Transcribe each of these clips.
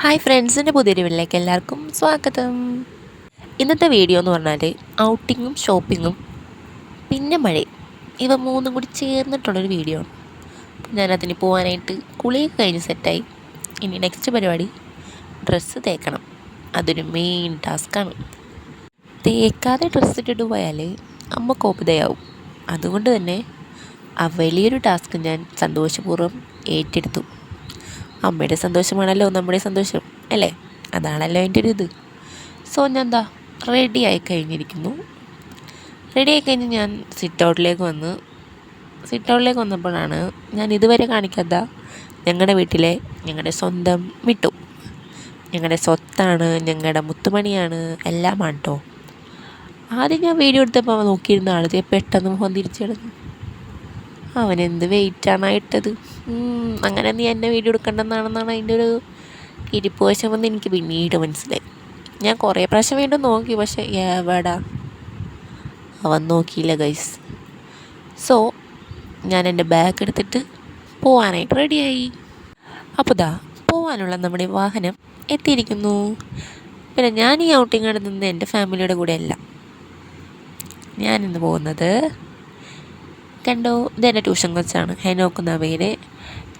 Hi friends, എൻ്റെ പുതിയൊരു വീട്ടിലേക്ക് എല്ലാവർക്കും സ്വാഗതം. ഇന്നത്തെ വീഡിയോ എന്ന് പറഞ്ഞാൽ ഔട്ടിങ്ങും ഷോപ്പിങ്ങും പിന്നെ മഴയും ഇവ മൂന്നും കൂടി ചേർന്നിട്ടുള്ളൊരു വീഡിയോ ആണ്. ഞാനതിന് പോകാനായിട്ട് കുളിയൊക്കെ കഴിഞ്ഞ് സെറ്റായി. ഇനി നെക്സ്റ്റ് പരിപാടി ഡ്രസ്സ് തേക്കണം. അതൊരു മെയിൻ ടാസ്ക്കാണ്. തേക്കാതെ ഡ്രസ്സ് ഇട്ടിട്ട് പോയാൽ അമ്മ കോപിതയാവും. അതുകൊണ്ട് തന്നെ ആ വലിയൊരു ടാസ്ക് ഞാൻ സന്തോഷപൂർവ്വം ഏറ്റെടുത്തു. അമ്മയുടെ സന്തോഷമാണല്ലോ നമ്മുടെ സന്തോഷം അല്ലേ? അതാണല്ലോ എൻ്റെ ഒരു ഇത്. സോ ഞാൻ എന്താ റെഡി ആയി കഴിഞ്ഞിരിക്കുന്നു. റെഡി ആയി കഴിഞ്ഞ് ഞാൻ സിറ്റ് ഔട്ടിലേക്ക് വന്നപ്പോഴാണ് ഞാൻ ഇതുവരെ കാണിക്കാത്ത ഞങ്ങളുടെ വീട്ടിലെ ഞങ്ങളുടെ സ്വന്തം മിട്ടു. ഞങ്ങളുടെ സ്വത്താണ്, ഞങ്ങളുടെ മുത്തുമണിയാണ്, എല്ലാമാണ് കേട്ടോ. ആദ്യം ഞാൻ വീഡിയോ എടുത്തപ്പോൾ നോക്കിയിരുന്ന ആളത് പെട്ടെന്ന് മുഖം തിരിച്ചു കിടന്നു. അവനെന്ത് വെയിറ്റാണ് ഇട്ടത്. അങ്ങനെ നീ എന്നെ വീഡിയോ എടുക്കേണ്ടെന്നാണെന്നാണ് അതിൻ്റെ ഒരു ഇരിപ്പ് വശമെന്ന് എനിക്ക് പിന്നീട് മനസ്സിലായി. ഞാൻ കുറേ പ്രാവശ്യം വീണ്ടും നോക്കി, പക്ഷേ എവിടാ അവൻ നോക്കിയില്ല ഗൈസ്. സോ ഞാൻ എൻ്റെ ബാഗ് എടുത്തിട്ട് പോകാനായിട്ട് റെഡിയായി. അപ്പോൾ പോകാനുള്ള നമ്മുടെ വാഹനം എത്തിയിരിക്കുന്നു. പിന്നെ ഞാൻ ഈ ഔട്ടിങ് നടത്തുന്നത് എൻ്റെ ഫാമിലിയുടെ കൂടെ അല്ല. ഞാനിന്ന് പോകുന്നത് കണ്ടോ, ഇതെൻ്റെ ട്യൂഷൻ കൊച്ചാണ്, ഹെനോക്ക് എന്ന പേര്.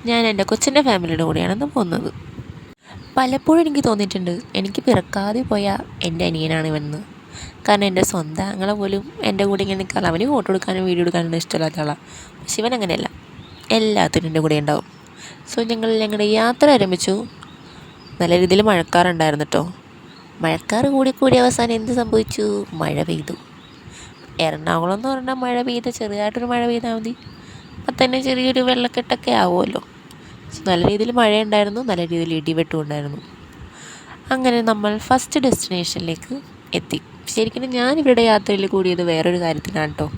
ഞാൻ എൻ്റെ കൊച്ചിൻ്റെ ഫാമിലിയുടെ കൂടെയാണെന്ന് പോകുന്നത്. പലപ്പോഴും എനിക്ക് തോന്നിയിട്ടുണ്ട് എനിക്ക് പിറക്കാതെ പോയ എൻ്റെ അനിയനാണ് ഇവന്ന്. കാരണം എൻ്റെ സ്വന്തം ആങ്ങളെ പോലും എൻ്റെ കൂടെ ഇങ്ങനെ നിൽക്കാൻ, അവന് ഫോട്ടോ എടുക്കാനും വീഡിയോ എടുക്കാനും ഇഷ്ടമില്ലാത്ത ആളാണ്. പക്ഷെ ഇവൻ അങ്ങനെയല്ല, എല്ലാത്തിനും എൻ്റെ കൂടെ ഉണ്ടാവും. സോ ഞങ്ങളുടെ യാത്ര ആരംഭിച്ചു. നല്ല രീതിയിൽ മഴക്കാറുണ്ടായിരുന്നു കേട്ടോ. മഴക്കാറ് കൂടി അവസാനം എന്ത് സംഭവിച്ചു? മഴ പെയ്തു. എറണാകുളം എന്ന് പറഞ്ഞാൽ മഴ ചെറുതായിട്ടൊരു മഴ പെയ്താൽ മതി, അപ്പം തന്നെ ചെറിയൊരു വെള്ളക്കെട്ടൊക്കെ ആവുമല്ലോ. നല്ല രീതിയിൽ മഴയുണ്ടായിരുന്നു, നല്ല രീതിയിൽ ഇടിവെട്ടും ഉണ്ടായിരുന്നു. അങ്ങനെ നമ്മൾ ഫസ്റ്റ് ഡെസ്റ്റിനേഷനിലേക്ക് എത്തി. ശരിക്കും ഞാൻ ഇവിടെ യാത്രയിൽ കൂടിയത് വേറൊരു കാര്യത്തിനാണ് കേട്ടോ.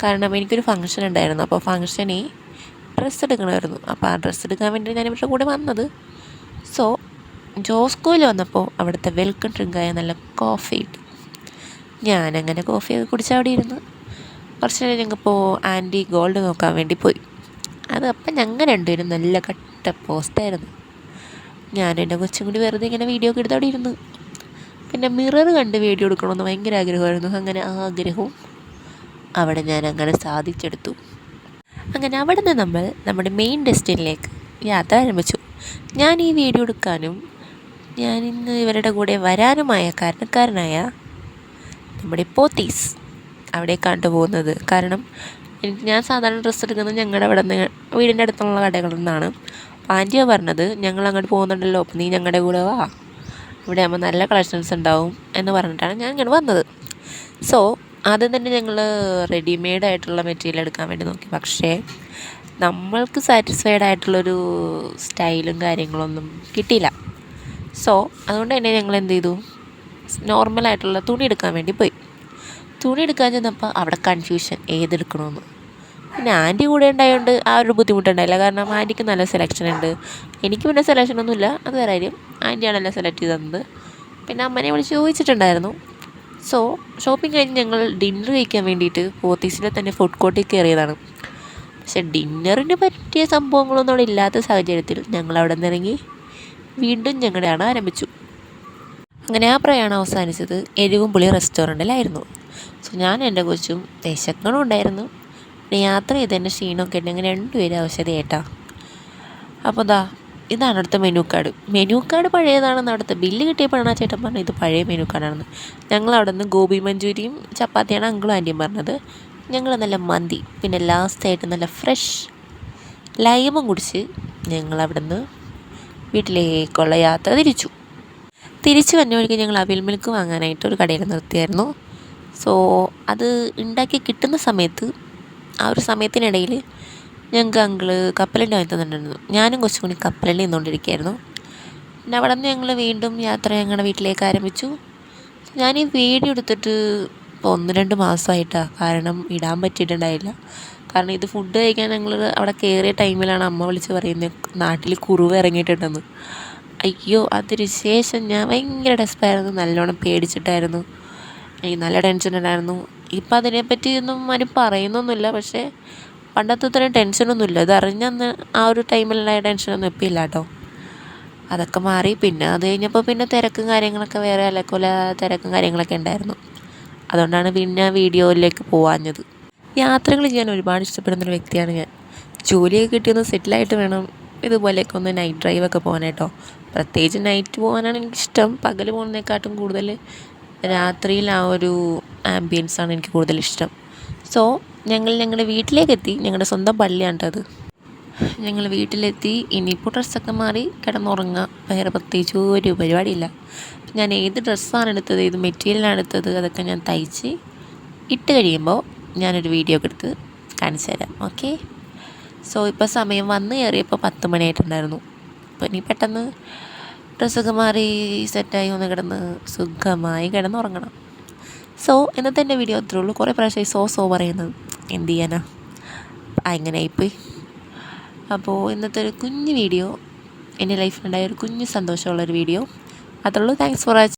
കാരണം എനിക്കൊരു ഫംഗ്ഷൻ ഉണ്ടായിരുന്നു. അപ്പോൾ ഫംഗ്ഷന് ഡ്രസ്സ് എടുക്കണമായിരുന്നു. അപ്പോൾ ആ ഡ്രസ്സ് എടുക്കാൻ വേണ്ടി ഞാൻ ഇവരുടെ കൂടെ വന്നത്. സോ ജോസ്കോയിൽ വന്നപ്പോൾ അവിടുത്തെ വെൽക്കം ഡ്രിങ്കായ നല്ല കോഫി ഇട്ടു. ഞാനങ്ങനെ കോഫിയൊക്കെ കുടിച്ച് അവിടെ ഇരുന്ന് കുറച്ച് നേരം ഞങ്ങൾക്കിപ്പോൾ ആൻറ്റി ഗോൾഡ് നോക്കാൻ വേണ്ടി പോയി. അപ്പം ഞങ്ങൾ രണ്ടുപേരും നല്ല കട്ട പോസ്റ്റായിരുന്നു. ഞാനും എൻ്റെ കൊച്ചും കൂടി വെറുതെ ഇങ്ങനെ വീഡിയോ ഒക്കെ എടുത്ത് അവിടെ ഇരുന്നു. പിന്നെ മിറർ കണ്ട് വീഡിയോ എടുക്കണമെന്ന് ഭയങ്കര ആഗ്രഹമായിരുന്നു. അങ്ങനെ ആ ആഗ്രഹവും അവിടെ ഞാൻ അങ്ങനെ സാധിച്ചെടുത്തു. അങ്ങനെ അവിടെ നിന്ന് നമ്മൾ നമ്മുടെ മെയിൻ ഡെസ്റ്റിനിലേക്ക് യാത്ര ആരംഭിച്ചു. ഞാൻ ഈ വീഡിയോ എടുക്കാനും ഞാൻ ഇന്ന് ഇവരുടെ കൂടെ വരാനുമായ കാരണക്കാരനായ നമ്മുടെ പോത്തീസ് അവിടേക്കാണ് പോകുന്നത്. കാരണം ഞാൻ സാധാരണ ഡ്രസ്സ് എടുക്കുന്നത് ഞങ്ങളുടെ അവിടെ നിന്ന് വീടിൻ്റെ അടുത്തുള്ള കടകളിൽ നിന്നാണ്. അപ്പോൾ ആൻറ്റിയാണ് പറഞ്ഞത് ഞങ്ങൾ അങ്ങോട്ട് പോകുന്നുണ്ടല്ലോ, അപ്പോൾ നീ ഞങ്ങളുടെ കൂടെ വാ, ഇവിടെ ആകുമ്പോൾ നല്ല കളക്ഷൻസ് ഉണ്ടാവും എന്ന് പറഞ്ഞിട്ടാണ് ഞാൻ ഇങ്ങനെ വന്നത്. സോ ആദ്യം തന്നെ ഞങ്ങൾ റെഡിമെയ്ഡ് ആയിട്ടുള്ള മെറ്റീരിയൽ എടുക്കാൻ വേണ്ടി നോക്കി. പക്ഷേ നമ്മൾക്ക് സാറ്റിസ്ഫൈഡ് ആയിട്ടുള്ളൊരു സ്റ്റൈലും കാര്യങ്ങളൊന്നും കിട്ടിയില്ല. സോ അതുകൊണ്ട് തന്നെ ഞങ്ങൾ എന്ത് ചെയ്തു, നോർമലായിട്ടുള്ള തുണി എടുക്കാൻ വേണ്ടി പോയി. തുണി എടുക്കാൻ ചെന്നപ്പോൾ അവിടെ കൺഫ്യൂഷൻ ഏതെടുക്കണമെന്ന്. പിന്നെ ആൻറ്റി കൂടെ ഉണ്ടായതുകൊണ്ട് ആ ഒരു ബുദ്ധിമുട്ടുണ്ടായില്ല. കാരണം ആൻറ്റിക്ക് നല്ല സെലക്ഷൻ ഉണ്ട്, എനിക്ക് പിന്നെ സെലക്ഷനൊന്നുമില്ല, അത് വേറെ കാര്യം. ആൻറ്റിയാണല്ലോ സെലക്ട് ചെയ്ത് തന്നത്. പിന്നെ അമ്മനെ വിളിച്ച് ചോദിച്ചിട്ടുണ്ടായിരുന്നു. സോ ഷോപ്പിംഗ് കഴിഞ്ഞ് ഞങ്ങൾ ഡിന്നർ കഴിക്കാൻ വേണ്ടിയിട്ട് പോത്തീസിലെ തന്നെ ഫുഡ് കോർട്ടിൽ കയറിയതാണ്. പക്ഷെ ഡിന്നറിന് പറ്റിയ സംഭവങ്ങളൊന്നും അവിടെ ഇല്ലാത്ത സാഹചര്യത്തിൽ ഞങ്ങൾ അവിടെ നിന്ന് ഇറങ്ങി വീണ്ടും ഞങ്ങളുടെ ആരംഭിച്ചു. അങ്ങനെ ആ പ്രയാണം അവസാനിച്ചത് എരിവും പുളി റെസ്റ്റോറൻറ്റിലായിരുന്നു. സോ ഞാൻ എൻ്റെ കൊച്ചും വിശക്കണും ഉണ്ടായിരുന്നു. പിന്നെ യാത്ര ചെയ്തതിൻ്റെ ക്ഷീണമൊക്കെ ഉണ്ടെങ്കിൽ രണ്ടുപേരും ആവശ്യതയായിട്ടാ. അപ്പോൾ ഇതാണ് അടുത്ത മെനു കാർഡ് പഴയതാണെന്ന് അവിടുത്തെ ബില്ല് കിട്ടിയപ്പോഴാണ് ആ ചേട്ടൻ പറഞ്ഞത് ഇത് പഴയ മെനു കാർഡാണെന്ന്. ഞങ്ങൾ അവിടെ നിന്ന് ഗോബി മഞ്ചൂരിയും ചപ്പാത്തിയാണ് അങ്കിളും ആൻറ്റിയും പറഞ്ഞത്. ഞങ്ങൾ നല്ല മന്തി, പിന്നെ ലാസ്റ്റായിട്ട് നല്ല ഫ്രഷ് ലൈമും കുടിച്ച് ഞങ്ങൾ അവിടെ നിന്ന് വീട്ടിലേക്കുള്ള യാത്ര തിരിച്ചു വന്ന വഴിക്ക് ഞങ്ങൾ അവിൽ മിൽക്ക് വാങ്ങാനായിട്ട് ഒരു കടയിൽ നിർത്തിയായിരുന്നു. സോ അത് ഉണ്ടാക്കി കിട്ടുന്ന സമയത്ത് ആ ഒരു സമയത്തിനിടയിൽ ഞങ്ങൾക്ക് അങ്കിള് കപ്പലണ്ടി വാങ്ങി തന്നിട്ടുണ്ടായിരുന്നു. ഞാനും കുറച്ചും കൂടി കപ്പലണ്ടി നിന്നുകൊണ്ടിരിക്കുകയായിരുന്നു. പിന്നെ അവിടെ നിന്ന് ഞങ്ങൾ വീണ്ടും യാത്ര ഞങ്ങളുടെ വീട്ടിലേക്ക് ആരംഭിച്ചു. ഞാൻ ഈ വീഡിയോ എടുത്തിട്ട് ഇപ്പോൾ 1-2 മാസമായിട്ടാണ്. കാരണം ഇടാൻ പറ്റിയിട്ടുണ്ടായില്ല. കാരണം ഇത് ഫുഡ് കഴിക്കാൻ ഞങ്ങൾ അവിടെ കയറിയ ടൈമിലാണ് അമ്മ വിളിച്ച് പറയുന്നത് നാട്ടിൽ കുറുവ് ഇറങ്ങിയിട്ടുണ്ടെന്ന്. അയ്യോ, അതൊരു ശേഷം ഞാൻ ഭയങ്കര ഡെസ്പായിരുന്നു, നല്ലോണം പേടിച്ചിട്ടായിരുന്നു, എനിക്ക് നല്ല ടെൻഷൻ ഉണ്ടായിരുന്നു. ഇപ്പം അതിനെപ്പറ്റി ഒന്നും ആരും പറയുന്നൊന്നുമില്ല. പക്ഷേ പണ്ടത്തെ അത്രയും ടെൻഷനൊന്നുമില്ല. ഇതറിഞ്ഞന്ന് ആ ഒരു ടൈമിലുണ്ടായ ടെൻഷനൊന്നും ഇപ്പം ഇല്ല കേട്ടോ. അതൊക്കെ മാറി. പിന്നെ അത് കഴിഞ്ഞപ്പോൾ പിന്നെ തിരക്കും കാര്യങ്ങളൊക്കെ വേറെ അലക്കൊല തിരക്കും കാര്യങ്ങളൊക്കെ ഉണ്ടായിരുന്നു. അതുകൊണ്ടാണ് പിന്നെ വീഡിയോയിലേക്ക് പോകാഞ്ഞത്. യാത്രകൾ ചെയ്യാൻ ഒരുപാട് ഇഷ്ടപ്പെടുന്നൊരു വ്യക്തിയാണ് ഞാൻ. ജോലിയൊക്കെ കിട്ടിയൊന്ന് സെറ്റിലായിട്ട് വേണം ഇതുപോലെയൊക്കെ ഒന്ന് നൈറ്റ് ഡ്രൈവൊക്കെ പോകാനായിട്ടോ. പ്രത്യേകിച്ച് നൈറ്റ് പോകാനാണ് എനിക്കിഷ്ടം. പകൽ പോകുന്നതിനെക്കാട്ടും കൂടുതൽ രാത്രിയിൽ ആ ഒരു ആംബിയൻസാണ് എനിക്ക് കൂടുതലിഷ്ടം. സോ ഞങ്ങളുടെ വീട്ടിലേക്കെത്തി. ഞങ്ങളുടെ സ്വന്തം പള്ളിയാണ് കേട്ടോ അത്. ഞങ്ങൾ വീട്ടിലെത്തി. ഇനിയിപ്പോൾ ഡ്രസ്സൊക്കെ മാറി കിടന്നുറങ്ങുക. വേറെ പ്രത്യേകിച്ച് ഒരു പരിപാടിയില്ല. ഞാൻ ഏത് ഡ്രസ്സാണ് എടുത്തത്, ഏത് മെറ്റീരിയലാണ് എടുത്തത്, അതൊക്കെ ഞാൻ തയ്ച്ച് ഇട്ട് കഴിയുമ്പോൾ ഞാനൊരു വീഡിയോ ഒക്കെ എടുത്ത് കാണിച്ചു തരാം. ഓക്കെ. സോ ഇപ്പോൾ സമയം വന്ന് കയറിയപ്പോൾ 10 മണിയായിട്ടുണ്ടായിരുന്നു. അപ്പോൾ ഇനി പെട്ടെന്ന് ഡ്രസ്സൊക്കെ മാറി സെറ്റായി ഒന്ന് കിടന്ന് സുഖമായി കിടന്നുറങ്ങണം. സോ ഇന്നത്തെ എൻ്റെ വീഡിയോ അത്രേ ഉള്ളൂ. കുറേ പ്രാവശ്യമായി സോ പറയുന്നത്, എന്ത് ചെയ്യാനാ, അങ്ങനെയായിപ്പോയി. അപ്പോൾ ഇന്നത്തെ ഒരു കുഞ്ഞ് വീഡിയോ, എൻ്റെ ലൈഫിലുണ്ടായ ഒരു കുഞ്ഞ് സന്തോഷമുള്ളൊരു വീഡിയോ. അതുള്ളൂ. Thanks for watching.